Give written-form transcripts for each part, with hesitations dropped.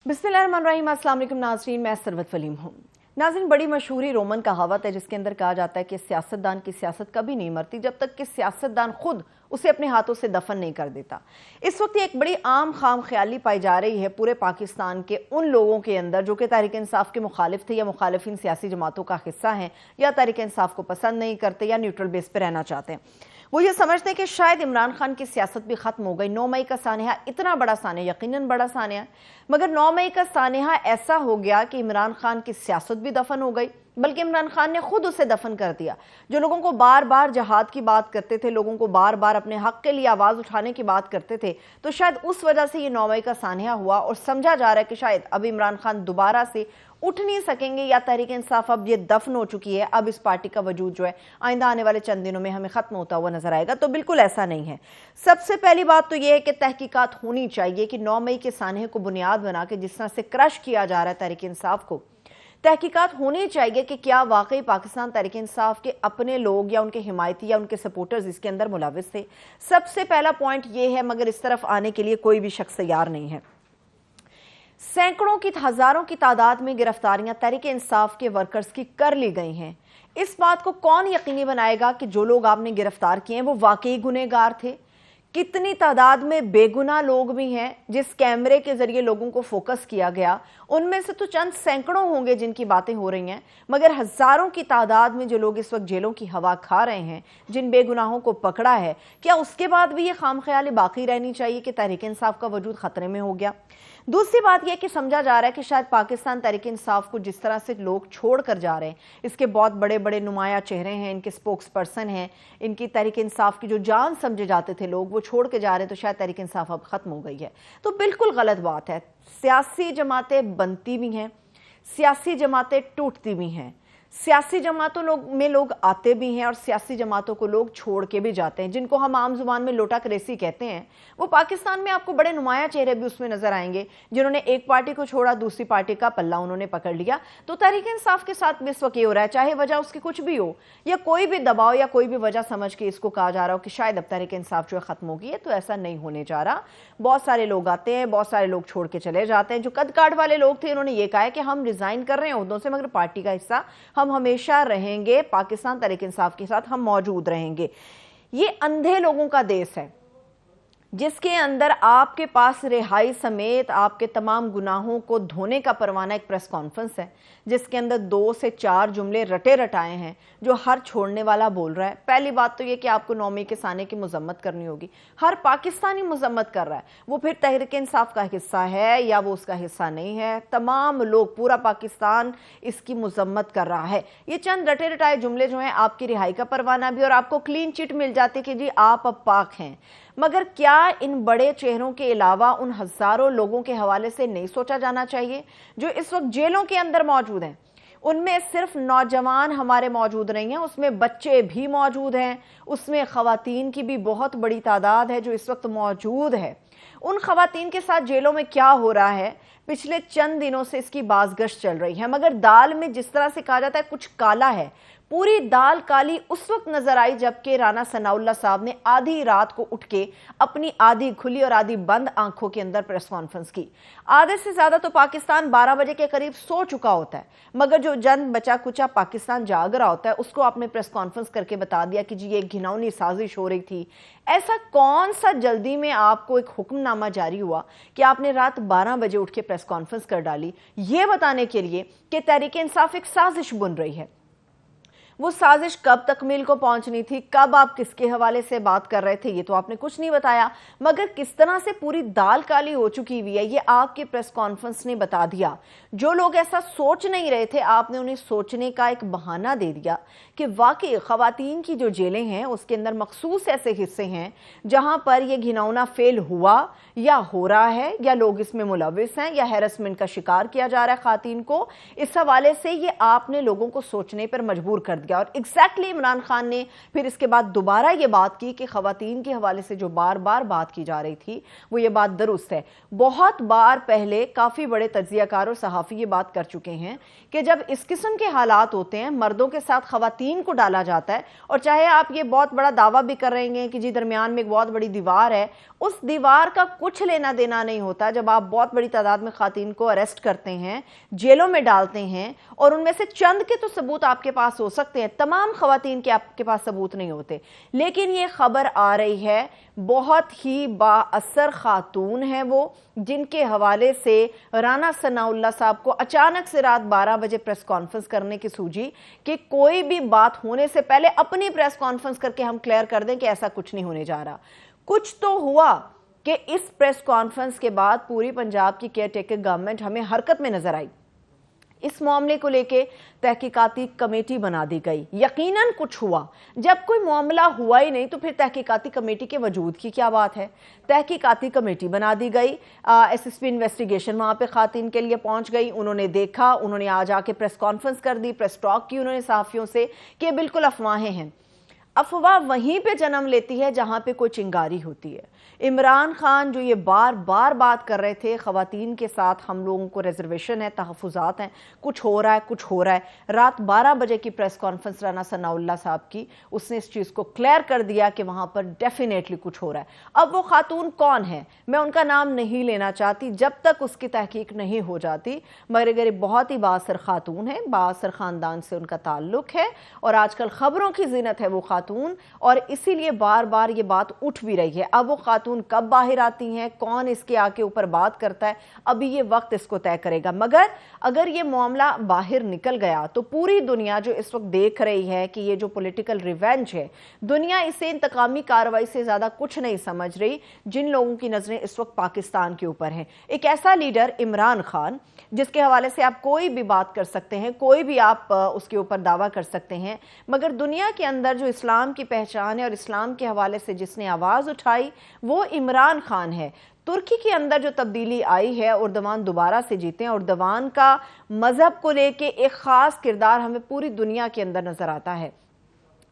बिस्मिल्लाहिर्रहमानिर्रहीम। अस्सलाम वालेकुम नाज़रीन, मैं सरवत वलीम हूँ। नाज़रीन, बड़ी मशहूरी रोमन कहावत है जिसके अंदर कहा जाता है कि सियासतदान की सियासत कभी नहीं मरती जब तक कि सियासतदान खुद उसे अपने हाथों से दफन नहीं कर देता। इस वक्त एक बड़ी आम खाम ख्याली पाई जा रही है पूरे पाकिस्तान के उन लोगों के अंदर जो कि तहरीक इंसाफ के मुखालिफ थे या मुखालिफिन सियासी जमातों का हिस्सा हैं या तहरीक इंसाफ को पसंद नहीं करते या न्यूट्रल बेस पर रहना चाहते हैं। वो ये समझते हैं कि शायद इमरान खान की सियासत भी खत्म हो गई। 9 मई का सानहा इतना बड़ा सानहा, यकीनन बड़ा सानहा, मगर 9 मई का सानहा ऐसा हो गया कि इमरान खान की सियासत भी दफन हो गई, बल्कि इमरान खान ने खुद उसे दफन कर दिया। जो लोगों को बार बार जहाद की बात करते थे, लोगों को बार बार अपने हक के लिए आवाज़ उठाने की बात करते थे, तो शायद उस वजह से ये 9 मई का सानहा हुआ और समझा जा रहा है कि शायद अब इमरान खान दोबारा से उठ नहीं सकेंगे या तहरीक इंसाफ अब ये दफन हो चुकी है, अब इस पार्टी का वजूद जो है आइंदा आने वाले चंद दिनों में हमें ख़त्म होता हुआ नजर आएगा। तो बिल्कुल ऐसा नहीं है। सबसे पहली बात तो ये है कि तहकीकात होनी चाहिए कि 9 मई के सानहे को बुनियाद बना के जिस तरह से क्रश किया जा रहा है तहरीक इंसाफ को, तहकीकात होनी चाहिए कि क्या वाकई पाकिस्तान तहरीक इंसाफ के अपने लोग या उनके हिमायती या उनके सपोर्टर्स इसके अंदर मुलविस थे। सबसे पहला पॉइंट ये है, मगर इस तरफ आने के लिए कोई भी शख्स तैयार नहीं है। सैकड़ों की हजारों की तादाद में गिरफ्तारियां तहरीक इंसाफ के वर्कर्स की कर ली गई हैं। इस बात को कौन यकीनी बनाएगा कि जो लोग आपने गिरफ्तार किए हैं वो वाकई गुनहगार थे? कितनी तादाद में बेगुनाह लोग भी हैं जिस कैमरे के जरिए लोगों को फोकस किया गया, उनमें से तो चंद सैकड़ों होंगे जिनकी बातें हो रही हैं, मगर हजारों की तादाद में जो लोग इस वक्त जेलों की हवा खा रहे हैं, जिन बेगुनाहों को पकड़ा है, क्या उसके बाद भी ये खामख्याली बाकी रहनी चाहिए कि तहरीक इंसाफ का वजूद खतरे में हो गया? दूसरी बात यह कि समझा जा रहा है कि शायद पाकिस्तान तहरीक इंसाफ को जिस तरह से लोग छोड़ कर जा रहे हैं, इसके बहुत बड़े बड़े नुमाया चेहरे हैं, इनके स्पोक्स पर्सन हैं, इनकी तहरीक इंसाफ की जो जान समझे जाते थे लोग वो छोड़ के जा रहे हैं, तो शायद तहरीक इंसाफ अब खत्म हो गई है। तो बिल्कुल गलत बात है। सियासी जमातें बनती भी हैं, सियासी जमातें टूटती भी हैं, सियासी जमातों में लोग आते भी हैं और सियासी जमातों को लोग छोड़ के भी जाते हैं, जिनको हम आम जुबान में लोटा करेसी कहते हैं। वो पाकिस्तान में आपको बड़े नुमाया चेहरे भी उसमें नजर आएंगे जिन्होंने एक पार्टी को छोड़ा, दूसरी पार्टी का पल्ला उन्होंने पकड़ लिया। तो तहरीक इंसाफ के साथ भी इस वक्त ये हो रहा है, चाहे वजह उसकी कुछ भी हो या कोई भी दबाव या कोई भी वजह समझ के इसको कहा जा रहा हो कि शायद अब तहरीक इंसाफ जो है खत्म होगी है, तो ऐसा नहीं होने जा रहा। बहुत सारे लोग आते हैं, बहुत सारे लोग छोड़ के चले जाते हैं। जो कद काट वाले लोग थे उन्होंने ये कहा है कि हम रिजाइन कर रहे हैं ओहदों से, मगर पार्टी का हिस्सा हम हमेशा रहेंगे, पाकिस्तान तहरीक इंसाफ के साथ हम मौजूद रहेंगे। ये अंधे लोगों का देश है जिसके अंदर आपके पास रिहाई समेत आपके तमाम गुनाहों को धोने का परवाना एक प्रेस कॉन्फ्रेंस है, जिसके अंदर 2 से 4 जुमले रटे रटाए हैं जो हर छोड़ने वाला बोल रहा है। पहली बात तो ये कि आपको 9 मई के साने की मजम्मत करनी होगी। हर पाकिस्तानी मजम्मत कर रहा है, वो फिर तहरीक इंसाफ का हिस्सा है या वो उसका हिस्सा नहीं है। तमाम लोग, पूरा पाकिस्तान इसकी मजम्मत कर रहा है। ये चंद रटे रटाए जुमले जो हैं आपकी रिहाई का परवाना भी, और आपको क्लीन चिट मिल जाती कि जी आप अब पाक हैं। मगर क्या इन बड़े चेहरों के अलावा उन हजारों लोगों के हवाले से नहीं सोचा जाना चाहिए जो इस वक्त जेलों के अंदर मौजूद हैं? उनमें सिर्फ नौजवान हमारे मौजूद नहीं हैं, उसमें बच्चे भी मौजूद हैं, उसमें खवातीन की भी बहुत बड़ी तादाद है जो इस वक्त मौजूद है। उन खवातीन के साथ जेलों में क्या हो रहा है, पिछले चंद दिनों से इसकी बाज़गश्त चल रही है। मगर दाल में जिस तरह से कहा जाता है कुछ काला है, पूरी दाल काली उस वक्त नजर आई जबकि राना सनाउल्लाह साहब ने आधी रात को उठ के अपनी आधी खुली और आधी बंद आंखों के अंदर प्रेस कॉन्फ्रेंस की। आधे से ज्यादा तो पाकिस्तान 12 बजे के करीब सो चुका होता है, मगर जो जन बचा कुचा पाकिस्तान जाग रहा होता है उसको आपने प्रेस कॉन्फ्रेंस करके बता दिया कि जी ये घिनौनी साजिश हो रही थी। ऐसा कौन सा जल्दी में आपको एक हुक्मनामा जारी हुआ कि आपने रात 12 बजे उठ के प्रेस कॉन्फ्रेंस कर डाली, ये बताने के लिए कि तहरीक इंसाफ एक साजिश बुन रही है? वो साजिश कब तकमील को पहुंचनी थी, कब आप किसके हवाले से बात कर रहे थे, ये तो आपने कुछ नहीं बताया। मगर किस तरह से पूरी दाल काली हो चुकी हुई है ये आपके प्रेस कॉन्फ्रेंस ने बता दिया। जो लोग ऐसा सोच नहीं रहे थे आपने उन्हें सोचने का एक बहाना दे दिया कि वाकई खवातीन की जो जेलें हैं उसके अंदर मखसूस ऐसे हिस्से हैं जहां पर यह घिनौना फेल हुआ या हो रहा है या लोग इसमें मुलविस हैं या हैरेसमेंट का शिकार किया जा रहा है खातून को। इस हवाले से ये आपने लोगों को सोचने पर मजबूर कर दिया। गया। और एग्जैक्टली इमरान खान ने फिर इसके बाद दोबारा ये बात की कि ख़वातीन के हवाले से जो बार बार बात की जा रही थी वो ये बात दुरुस्त है। बहुत बार पहले काफ़ी बड़े तज्ज़ियाकार और सहाफ़ी ये बात कर चुके हैं कि जब इस किस्म के हालात होते हैं, मर्दों के साथ ख़वातीन को डाला जाता है, और चाहे आप ये बहुत बड़ा दावा भी कर रहे हैं कि जी दरमियान में एक बहुत बड़ी दीवार है, उस दीवार का कुछ लेना देना नहीं होता जब आप बहुत बड़ी तादाद में ख़वातीन को अरेस्ट करते हैं, जेलों में डालते हैं, और उनमें से चंद के तो सबूत आपके पास हो सकते हैं, तमाम ख़वातीन के आपके पास सबूत नहीं होते। लेकिन ये खबर आ रही है बहुत ही बाअसर खातून है वो, जिनके हवाले से राना सनाउल्लाह साहब को अचानक से रात 12 बजे प्रेस कॉन्फ्रेंस करने की सूझी कि कोई भी बात होने से पहले अपनी प्रेस कॉन्फ्रेंस करके हम क्लियर कर दें कि ऐसा कुछ नहीं होने जा रहा। कुछ तो हुआ कि इस प्रेस कॉन्फ्रेंस के बाद पूरी पंजाब की केयर टेकर गवर्नमेंट हमें हरकत में नजर आई। इस मामले को लेके तहकीकाती कमेटी बना दी गई। यकीनन कुछ हुआ। जब कोई मामला हुआ ही नहीं तो फिर तहकीकाती कमेटी के वजूद की क्या बात है। तहकीकाती कमेटी बना दी गई। एसएसपी इन्वेस्टिगेशन वहाँ पे खातिन के लिए पहुँच गई। उन्होंने देखा, उन्होंने आज आके प्रेस कॉन्फ्रेंस कर दी, प्रेस टॉक की उन्होंने सहाफ़ियों से कि बिल्कुल अफवाहें हैं। अफवाह वहीं पे जन्म लेती है जहां पे कोई चिंगारी होती है। इमरान खान जो ये बार बार बात कर रहे थे ख़वातीन के साथ हम लोगों को रिजर्वेशन है, तहफ़्फ़ुज़ात हैं, कुछ हो रहा है, कुछ हो रहा है। रात 12 बजे की प्रेस कॉन्फ्रेंस राना सनाउल्लाह साहब की, उसने इस चीज़ को क्लियर कर दिया कि वहाँ पर डेफिनेटली कुछ हो रहा है। अब वो खातून कौन है, मैं उनका नाम नहीं लेना चाहती जब तक उसकी तहकीक नहीं हो जाती, मगर बहुत ही बाअसर खातून है, बाअसर ख़ानदान से उनका ताल्लुक़ है और आजकल ख़बरों की ज़ीनत है वो खातून, और इसीलिए बार बार ये बात उठ भी रही है। अब वो खातून कब बाहर आती हैं, कौन इसके आके ऊपर बात करता है, अभी ये वक्त इसको तय करेगा। मगर अगर ये मामला बाहर निकल गया तो पूरी दुनिया जो इस वक्त देख रही है कि ये जो पॉलिटिकल रिवेंज है, दुनिया इसे इंतकामी कार्रवाई से ज्यादा कुछ नहीं समझ रही। जिन लोगों की नजरें इस वक्त पाकिस्तान के ऊपर हैं, एक ऐसा लीडर इमरान खान जिसके हवाले से आप कोई भी बात कर सकते हैं, कोई भी आप उसके ऊपर दावा कर सकते हैं, मगर दुनिया के अंदर जो इस्लाम की पहचान है और इस्लाम के हवाले से जिसने आवाज़ उठाई वो इमरान खान है। तुर्की के अंदर जो तब्दीली आई है, उर्दवान दोबारा से जीते हैं, उर्दवान का मजहब को लेके एक ख़ास किरदार हमें पूरी दुनिया के अंदर नज़र आता है।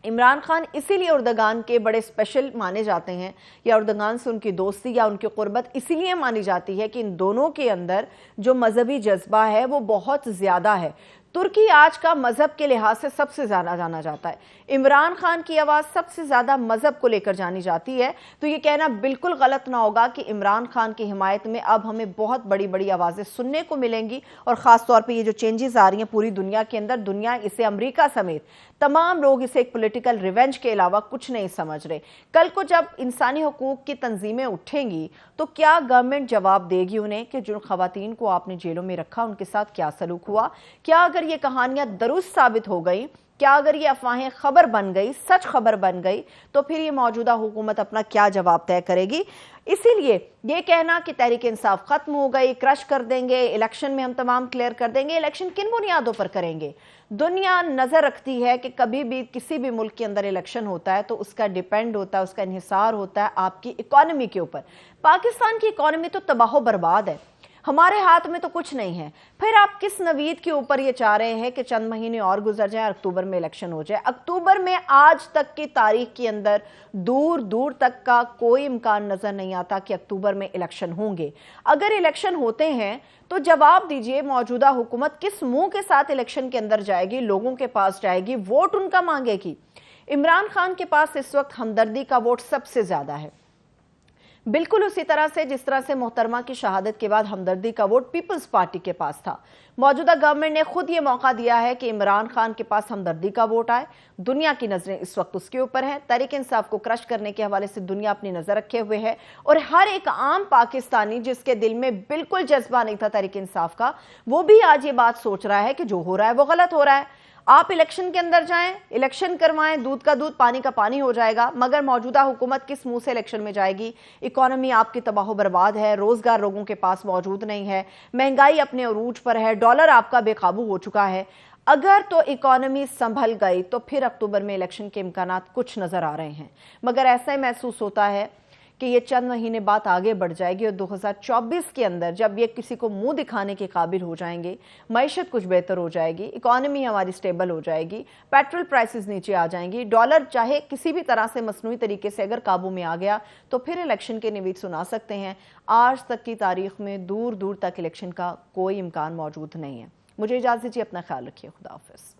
इमरान खान इसीलिए उर्दगान के बड़े स्पेशल माने जाते हैं, या उर्दगान से उनकी दोस्ती या उनकी क़ुर्बत इसीलिए मानी जाती है कि इन दोनों के अंदर जो मजहबी जज्बा है वो बहुत ज़्यादा है। तुर्की आज का मजहब के लिहाज से सबसे ज़्यादा जाना जाता है। इमरान खान की आवाज़ सबसे ज़्यादा मजहब को लेकर जानी जाती है। तो ये कहना बिल्कुल गलत ना होगा कि इमरान खान की हिमायत में अब हमें बहुत बड़ी बड़ी आवाज़ें सुनने को मिलेंगी, और ख़ास तौर पे ये जो चेंजेस आ रही हैं पूरी दुनिया के अंदर, दुनिया इसे, अमेरिका समेत तमाम लोग इसे एक पॉलिटिकल रिवेंज के अलावा कुछ नहीं समझ रहे। कल को जब इंसानी हकूक़ की तंजीमें उठेंगी तो क्या गवर्नमेंट जवाब देगी उन्हें कि जो ख़वातीन को आपने जेलों में रखा उनके साथ क्या सलूक हुआ? क्या अगर ये कहानियां दुरुस्त साबित हो गई, क्या अगर ये अफवाहें खबर बन गई, सच खबर बन गई, तो फिर ये मौजूदा हुकूमत अपना क्या जवाब तय करेगी? इसीलिए ये कहना कि तहरीक इंसाफ खत्म हो गई, क्रश कर देंगे, इलेक्शन में हम तमाम क्लियर कर देंगे, इलेक्शन किन बुनियादों पर करेंगे? दुनिया नजर रखती है कि कभी भी किसी भी मुल्क के अंदर इलेक्शन होता है तो उसका डिपेंड होता है, उसका इन्हिसार होता है आपकी इकोनॉमी के ऊपर। पाकिस्तान की इकोनॉमी तो तबाह बर्बाद है, हमारे हाथ में तो कुछ नहीं है। फिर आप किस नवीद के ऊपर ये चाह रहे हैं कि चंद महीने और गुजर जाए, अक्टूबर में इलेक्शन हो जाए? अक्टूबर में आज तक की तारीख के अंदर दूर दूर तक का कोई इम्कान नजर नहीं आता कि अक्टूबर में इलेक्शन होंगे। अगर इलेक्शन होते हैं तो जवाब दीजिए, मौजूदा हुकूमत किस मुंह के साथ इलेक्शन के अंदर जाएगी, लोगों के पास जाएगी, वोट उनका मांगेगी? इमरान खान के पास इस वक्त हमदर्दी का वोट सबसे ज्यादा है, बिल्कुल उसी तरह से जिस तरह से मोहतरमा की शहादत के बाद हमदर्दी का वोट पीपल्स पार्टी के पास था। मौजूदा गवर्नमेंट ने खुद ये मौका दिया है कि इमरान खान के पास हमदर्दी का वोट आए। दुनिया की नजरें इस वक्त उसके ऊपर है। तहरीक इंसाफ को क्रश करने के हवाले से दुनिया अपनी नजर रखे हुए है, और हर एक आम पाकिस्तानी जिसके दिल में बिल्कुल जज्बा नहीं था तहरीक इंसाफ का, वो भी आज ये बात सोच रहा है कि जो हो रहा है वो गलत हो रहा है। आप इलेक्शन के अंदर जाएं, इलेक्शन करवाएं, दूध का दूध पानी का पानी हो जाएगा, मगर मौजूदा हुकूमत किस मुंह से इलेक्शन में जाएगी? इकोनॉमी आपकी तबाह बर्बाद है, रोजगार लोगों के पास मौजूद नहीं है, महंगाई अपने अरूज पर है, डॉलर आपका बेकाबू हो चुका है। अगर तो इकोनॉमी संभल गई तो फिर अक्टूबर में इलेक्शन के इम्कानात कुछ नजर आ रहे हैं, मगर ऐसा ही महसूस होता है کہ یہ چند مہینے بعد آگے بڑھ جائے گی اور 2024 کے اندر جب یہ کسی کو منہ دکھانے کے قابل ہو جائیں گے، معیشت کچھ بہتر ہو جائے گی، اکانومی ہماری سٹیبل ہو جائے گی، پیٹرول پرائسز نیچے آ جائیں گی، ڈالر چاہے کسی بھی طرح سے مصنوعی طریقے سے اگر قابو میں آ گیا تو پھر الیکشن کے نوید سنا سکتے ہیں۔ آج تک کی تاریخ میں دور دور تک الیکشن کا کوئی امکان موجود نہیں ہے۔ مجھے اجازت دیجیے، اپنا خیال رکھیے، خدا حافظ۔